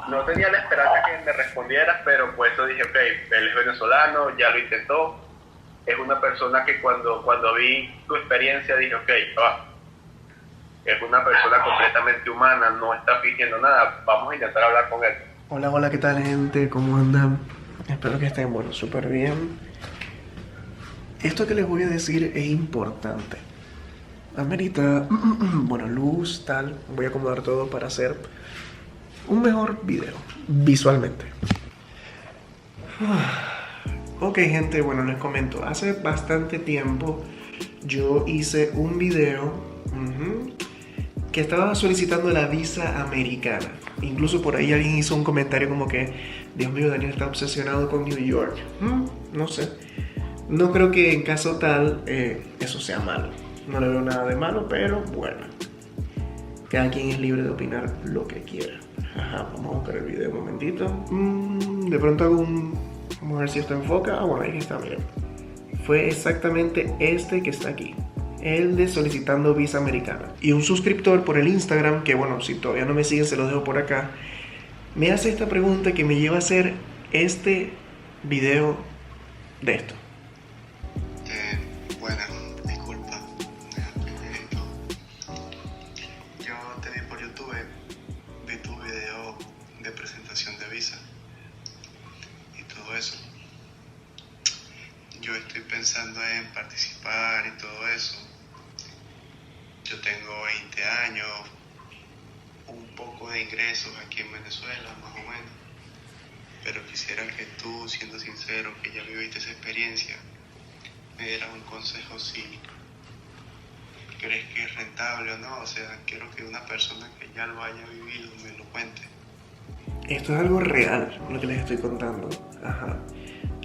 no tenía la esperanza que me respondieras, pero pues eso dije, ok, él es venezolano, ya lo intentó, es una persona que cuando vi tu experiencia dije, ok, es una persona completamente humana, no está fingiendo nada, vamos a intentar hablar con él. Hola, hola, ¿qué tal, gente? ¿Cómo andan? Espero que estén, bueno, súper bien. Esto que les voy a decir es importante. Amerita, bueno, luz, tal. Voy a acomodar todo para hacer un mejor video, visualmente. Ok, gente, bueno, les comento. Hace bastante tiempo yo hice un video que estaba solicitando la visa americana. Incluso por ahí alguien hizo un comentario como que, Dios mío, Daniel está obsesionado con New York. No sé. No creo que en caso tal eso sea malo. No le veo nada de malo, pero bueno. Cada quien es libre de opinar lo que quiera. Ajá, vamos a buscar el video un momentito. De pronto hago un... Vamos a ver si esto enfoca. Bueno, ahí está, miren. Fue exactamente este que está aquí. El de solicitando visa americana. Y un suscriptor por el Instagram, que bueno, si todavía no me siguen se los dejo por acá, me hace esta pregunta que me lleva a hacer este video de esto. Bueno, disculpa. Yo te vi por YouTube, vi tu video de presentación de visa y todo eso. Yo estoy pensando en participar y todo eso. Yo tengo 20 años, un poco de ingresos aquí en Venezuela, más o menos. Pero quisiera que tú, siendo sincero, que ya viviste esa experiencia, me dieras un consejo si crees que es rentable o no. O sea, quiero que una persona que ya lo haya vivido me lo cuente. Esto es algo real, lo que les estoy contando. Ajá.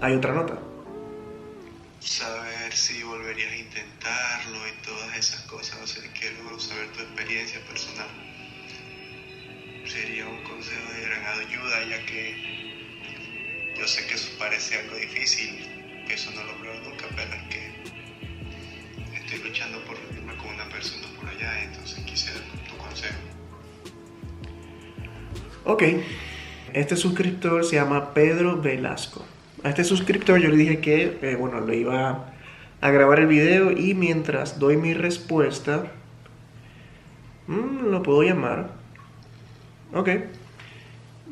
Hay otra nota. Saber si volverías a intentarlo y todas esas cosas. O sea, quiero saber tu experiencia personal. Sería un consejo de gran ayuda, ya que yo sé que eso parece algo difícil, que eso no lo creo nunca, pero es que estoy luchando por reunirme con una persona por allá, entonces quisiera tu consejo. Ok. Este suscriptor se llama Pedro Velasco. A este suscriptor yo le dije que, bueno, le iba a grabar el video y mientras doy mi respuesta, lo puedo llamar. Ok.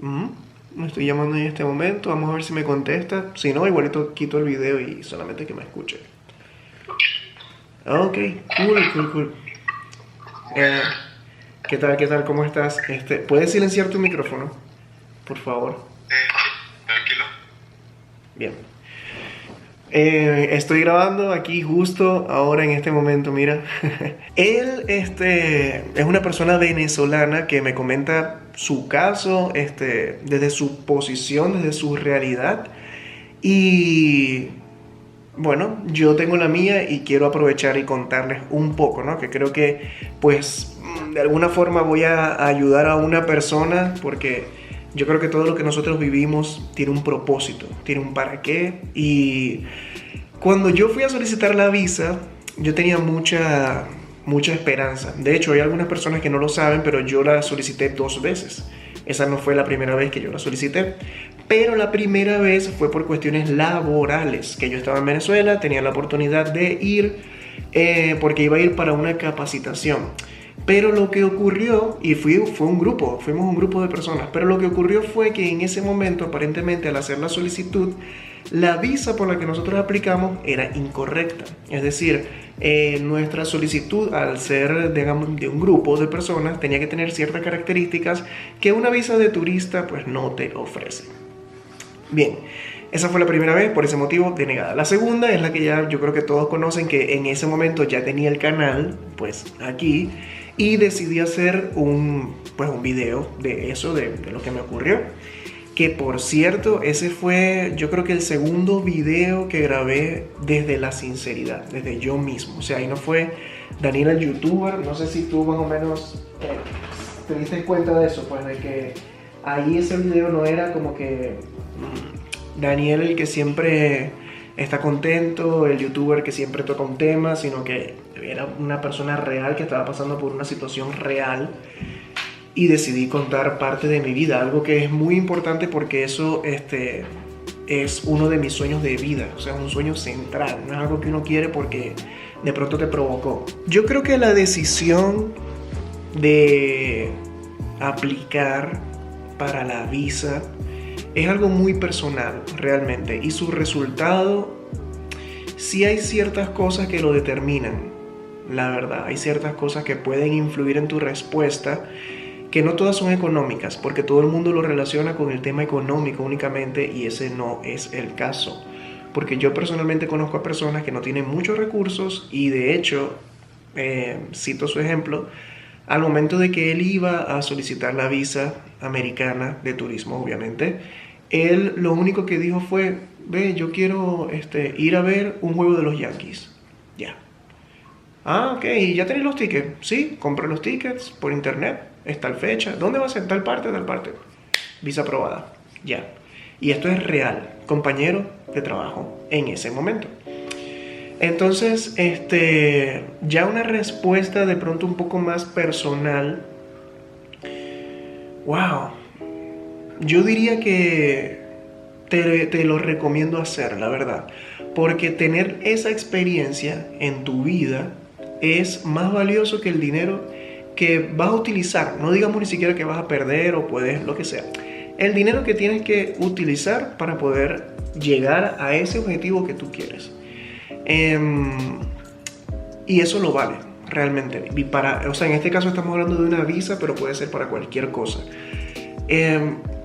Me estoy llamando en este momento. Vamos a ver si me contesta. Si no, igualito quito el video y solamente que me escuche. Ok, cool. ¿Qué tal? ¿Qué tal? ¿Cómo estás? ¿Puedes silenciar tu micrófono? Por favor. Tranquilo. Bien. Estoy grabando aquí justo ahora en este momento, mira. Él es una persona venezolana que me comenta su caso desde su posición, desde su realidad. Y bueno, yo tengo la mía y quiero aprovechar y contarles un poco, ¿no? Que creo que pues de alguna forma voy a ayudar a una persona porque yo creo que todo lo que nosotros vivimos tiene un propósito, tiene un para qué. Y cuando yo fui a solicitar la visa, yo tenía mucha esperanza. De hecho, hay algunas personas que no lo saben, pero yo la solicité 2 veces. Esa no fue la primera vez que yo la solicité, pero la primera vez fue por cuestiones laborales, que yo estaba en Venezuela, tenía la oportunidad de ir, porque iba a ir para una capacitación. Pero lo que ocurrió, y fuimos un grupo de personas, pero lo que ocurrió fue que en ese momento, aparentemente al hacer la solicitud, la visa por la que nosotros aplicamos era incorrecta. Es decir, nuestra solicitud, al ser, digamos, de un grupo de personas, tenía que tener ciertas características que una visa de turista pues no te ofrece. Bien, esa fue la primera vez, por ese motivo denegada. La segunda es la que ya yo creo que todos conocen, que en ese momento ya tenía el canal pues aquí y decidí hacer un video de eso, de lo que me ocurrió. Que por cierto, ese fue yo creo que el segundo video que grabé desde la sinceridad, desde yo mismo. O sea, ahí no fue Daniel el youtuber, no sé si tú más o menos te diste cuenta de eso, pues de que ahí ese video no era como que Daniel el que siempre está contento, el youtuber que siempre toca un tema, sino que era una persona real que estaba pasando por una situación real. y decidí contar parte de mi vida, algo que es muy importante porque eso es uno de mis sueños de vida, o sea, un sueño central, no es algo que uno quiere porque de pronto te provocó. Yo creo que la decisión de aplicar para la visa es algo muy personal realmente, y su resultado, sí hay ciertas cosas que lo determinan, la verdad, hay ciertas cosas que pueden influir en tu respuesta, que no todas son económicas, porque todo el mundo lo relaciona con el tema económico únicamente, y ese no es el caso. Porque yo personalmente conozco a personas que no tienen muchos recursos, y de hecho, cito su ejemplo, al momento de que él iba a solicitar la visa americana de turismo, obviamente, él lo único que dijo fue, ve, yo quiero ir a ver un juego de los Yankees. Ya. Ah, ok, ¿ya tenéis los tickets? Sí, compré los tickets por internet, es tal fecha. ¿Dónde va a ser? Tal parte, tal parte. Visa aprobada. Ya. Y esto es real, compañero de trabajo en ese momento. Entonces, ya una respuesta de pronto un poco más personal. Wow. Yo diría que te lo recomiendo hacer, la verdad. Porque tener esa experiencia en tu vida es más valioso que el dinero que vas a utilizar. No digamos ni siquiera que vas a perder o puedes, lo que sea. El dinero que tienes que utilizar para poder llegar a ese objetivo que tú quieres. Y eso lo vale, realmente. Y o sea, en este caso estamos hablando de una visa, pero puede ser para cualquier cosa.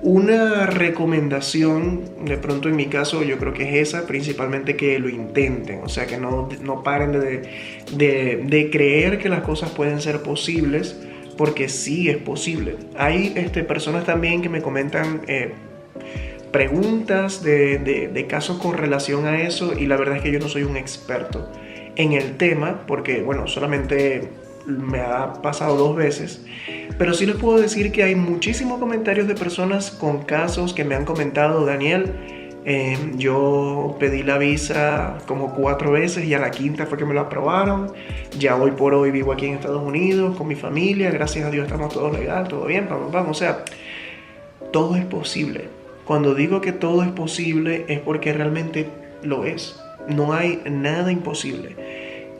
Una recomendación, de pronto en mi caso, yo creo que es esa, principalmente que lo intenten. O sea, que no paren de creer que las cosas pueden ser posibles, porque sí es posible. Hay personas también que me comentan preguntas de casos con relación a eso, y la verdad es que yo no soy un experto en el tema, porque bueno, solamente me ha pasado 2 veces, pero sí les puedo decir que hay muchísimos comentarios de personas con casos que me han comentado, Daniel, yo pedí la visa como 4 veces y a la quinta fue que me la aprobaron, ya hoy por hoy vivo aquí en Estados Unidos con mi familia, gracias a Dios estamos todos legal, todo bien, vamos, o sea, todo es posible. Cuando digo que todo es posible es porque realmente lo es. No hay nada imposible.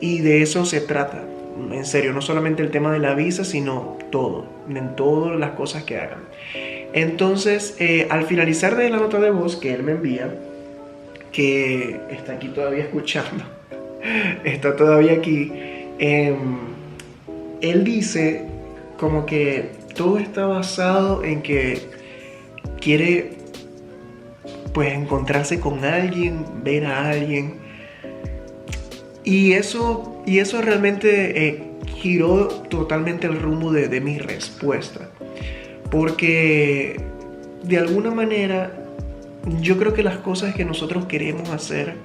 Y de eso se trata. En serio, no solamente el tema de la visa, sino todo. En todas las cosas que hagan. Entonces, al finalizar de la nota de voz que él me envía, que está aquí todavía escuchando, está todavía aquí, él dice como que todo está basado en que quiere pues encontrarse con alguien, ver a alguien, y eso realmente giró totalmente el rumbo de mi respuesta, porque de alguna manera yo creo que las cosas que nosotros queremos hacer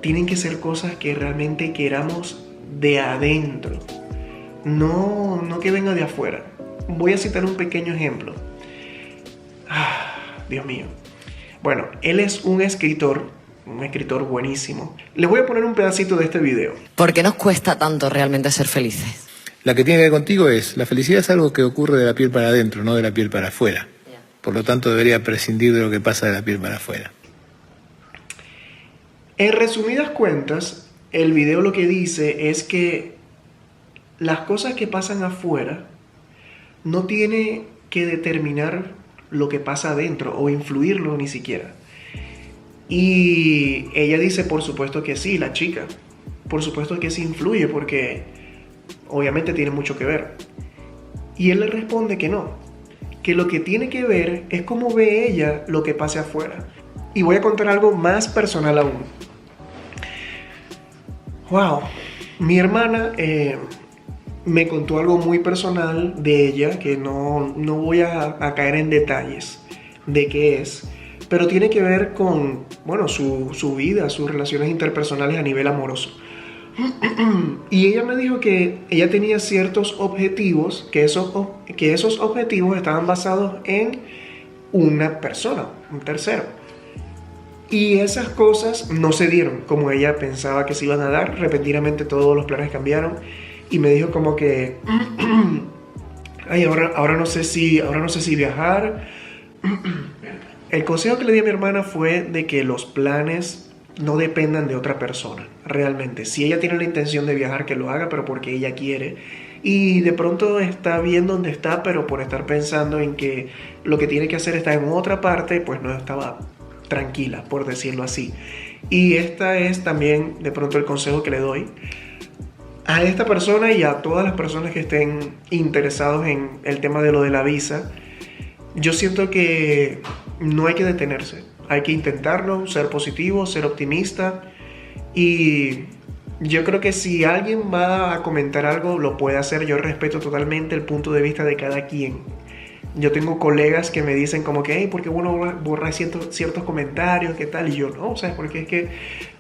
tienen que ser cosas que realmente queramos de adentro, no que venga de afuera. Voy a citar un pequeño ejemplo. Dios mío. Bueno, él es un escritor buenísimo. Les voy a poner un pedacito de este video. ¿Por qué nos cuesta tanto realmente ser felices? La que tiene que ver contigo es, la felicidad es algo que ocurre de la piel para adentro, no de la piel para afuera. Por lo tanto, debería prescindir de lo que pasa de la piel para afuera. En resumidas cuentas, el video lo que dice es que las cosas que pasan afuera no tiene que determinar lo que pasa adentro o influirlo ni siquiera. Y ella dice, por supuesto que sí, la chica, por supuesto que sí influye, porque obviamente tiene mucho que ver. Y él le responde que no, que lo que tiene que ver es cómo ve ella lo que pasa afuera. Y voy a contar algo más personal aún. Wow, mi hermana me contó algo muy personal de ella, que no voy a caer en detalles de qué es, pero tiene que ver con, bueno, su vida, sus relaciones interpersonales a nivel amoroso. Y ella me dijo que ella tenía ciertos objetivos, que esos objetivos estaban basados en una persona, un tercero. Y esas cosas no se dieron como ella pensaba que se iban a dar. Repentinamente todos los planes cambiaron. Y me dijo como que Ay, ahora no sé si viajar. El consejo que le di a mi hermana fue de que los planes no dependan de otra persona, realmente. Si ella tiene la intención de viajar, que lo haga, pero porque ella quiere. Y de pronto está bien donde está, pero por estar pensando en que lo que tiene que hacer está en otra parte, pues no estaba tranquila, por decirlo así. Y esta es también de pronto el consejo que le doy a esta persona y a todas las personas que estén interesados en el tema de lo de la visa. Yo siento que no hay que detenerse, hay que intentarlo, ser positivo, ser optimista, y yo creo que si alguien va a comentar algo, lo puede hacer. Yo respeto totalmente el punto de vista de cada quien. Yo tengo colegas que me dicen como que, hey, ¿por qué uno borra ciertos comentarios? ¿Qué tal? Y yo, no, o sea, porque es que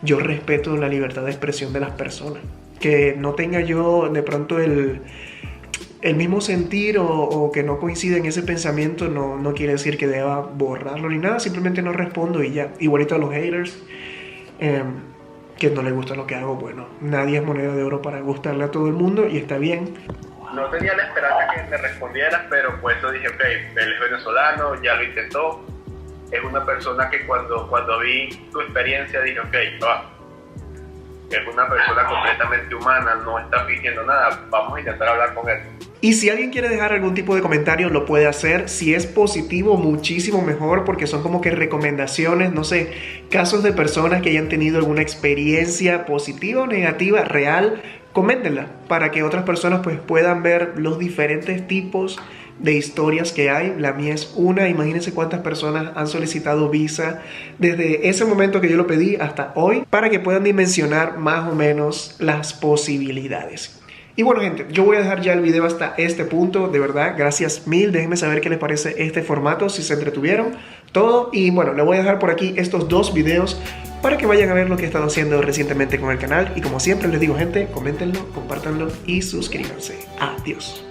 yo respeto la libertad de expresión de las personas. Que no tenga yo de pronto el mismo sentir o que no coincida en ese pensamiento no quiere decir que deba borrarlo ni nada. Simplemente no respondo y ya. Igualito a los haters que no les gusta lo que hago. Bueno, nadie es moneda de oro para gustarle a todo el mundo y está bien. No tenía la esperanza que me respondieras, pero pues yo dije, ok, él es venezolano, ya lo intentó. Es una persona que cuando vi tu experiencia dije, ok, es una persona completamente humana, no está fingiendo nada, vamos a intentar hablar con él. Y si alguien quiere dejar algún tipo de comentario, lo puede hacer. Si es positivo, muchísimo mejor, porque son como que recomendaciones, no sé, casos de personas que hayan tenido alguna experiencia positiva o negativa, real. Coméntenla para que otras personas pues puedan ver los diferentes tipos de historias que hay. La mía es una. Imagínense cuántas personas han solicitado visa desde ese momento que yo lo pedí hasta hoy, para que puedan dimensionar más o menos las posibilidades. Y bueno, gente, yo voy a dejar ya el video hasta este punto. De verdad, gracias mil. Déjenme saber qué les parece este formato, si se entretuvieron, todo. Y bueno, les voy a dejar por aquí estos 2 videos para que vayan a ver lo que he estado haciendo recientemente con el canal. Y como siempre les digo, gente, coméntenlo, compártanlo y suscríbanse. Adiós.